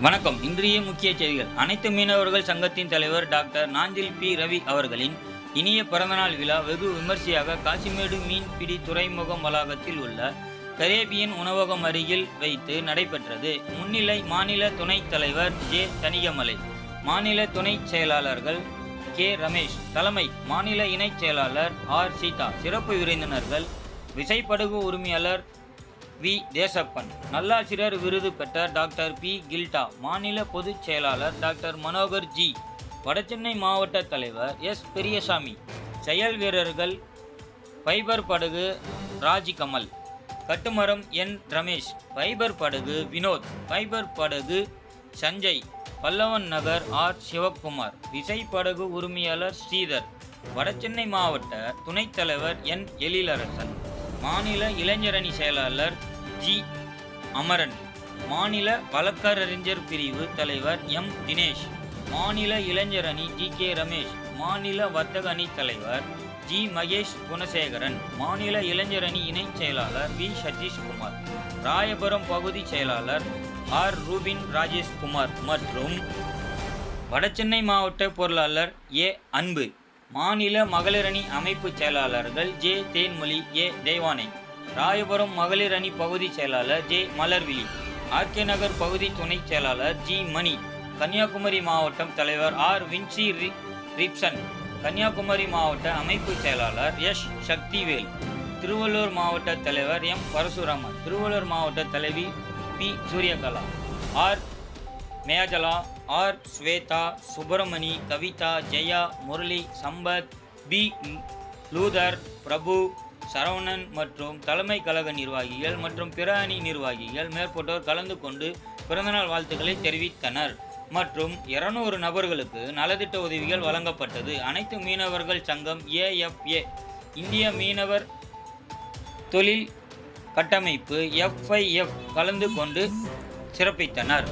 வணக்கம். இன்றைய முக்கிய செய்திகள். அனைத்து மீனவர்கள் சங்கத்தின் தலைவர் டாக்டர் நாஞ்சில் பி. ரவி அவர்களின் இனிய பிறந்தநாள் விழா வெகு விமர்சையாக காசிமேடு மீன்பிடி துறைமுகம் வளாகத்தில் உள்ள கரேபியன் உணவகம் அருகில் வைத்து நடைபெற்றது. முன்னிலை மாநில துணைத் தலைவர் ஜே. தணிகமலை, மாநில துணைச் செயலாளர்கள் கே. ரமேஷ், தலைமை மாநில இணைச் செயலாளர் ஆர். சீதா, சிறப்பு விருந்தினர்கள் விசைப்படகு உரிமையாளர் வி. தேசப்பன், நல்லாசிரியர் விருது பெற்ற டாக்டர் பி. கில்டா, மாநில பொதுச் செயலாளர் டாக்டர் மனோகர் ஜி, வடசென்னை மாவட்ட தலைவர் எஸ். பெரியசாமி, செயல் வீரர்கள் ஃபைபர் படகு ராஜ்கமல், கட்டுமரம் என். ரமேஷ், ஃபைபர் படகு வினோத், ஃபைபர் படகு சஞ்சய், பல்லவன் நகர் ஆர். சிவக்குமார், விசைப்படகு உரிமையாளர் ஸ்ரீதர், வடசென்னை மாவட்ட துணைத் தலைவர் என். எழிலரசன், மாநில இளைஞரணி செயலாளர் ஜி. அமரன், மாநில வழக்கறிஞர் பிரிவு தலைவர் எம். தினேஷ், மாநில இளைஞரணி ஜி. கே. ரமேஷ், மாநில வர்த்தக அணி தலைவர் ஜி. மகேஷ் குணசேகரன், மாநில இளைஞரணி இணைச் செயலாளர் வி. சதீஷ்குமார், ராயபுரம் பகுதி செயலாளர் ஆர். ரூபின் ராஜேஷ்குமார் மற்றும் வடசென்னை மாவட்ட பொருளாளர் ஏ. அன்பு, மாநில மகளிரணி அமைப்பு செயலாளர்கள் ஜே. தேன்மொழி, ஏ. தெய்வானை, ராயபுரம் மகளிர் அணி பகுதி செயலாளர் ஜே. மலர்விழி, ஆர்கே நகர் பகுதி துணைச் செயலாளர் ஜி. மணி, கன்னியாகுமரி மாவட்டம் தலைவர் ஆர். வின்சி ரிப்சன், கன்னியாகுமரி மாவட்ட அமைப்பு செயலாளர் எஸ். சக்திவேல், திருவள்ளூர் மாவட்ட தலைவர் எம். பரசுராமன், திருவள்ளூர் மாவட்ட தலைவி P. Suryakala, R. Mejala, R. Swetha, Subramani, Kavitha, Jaya, Murali, Sampath, P. Luther, Prabhu, Saravanan மற்றும் தலைமை கழக நிர்வாகிகள் மற்றும் பிற அணி நிர்வாகிகள் மேற்பட்டோர் கலந்து கொண்டு பிறந்தநாள் வாழ்த்துக்களை தெரிவித்தனர். மற்றும் 200 நபர்களுக்கு நலத்திட்ட உதவிகள் வழங்கப்பட்டது. அனைத்து மீனவர்கள் சங்கம் AFA, இந்திய மீனவர் தொழில் கட்டமைப்பு FIF கலந்து கொண்டு சிறப்பித்தனர்.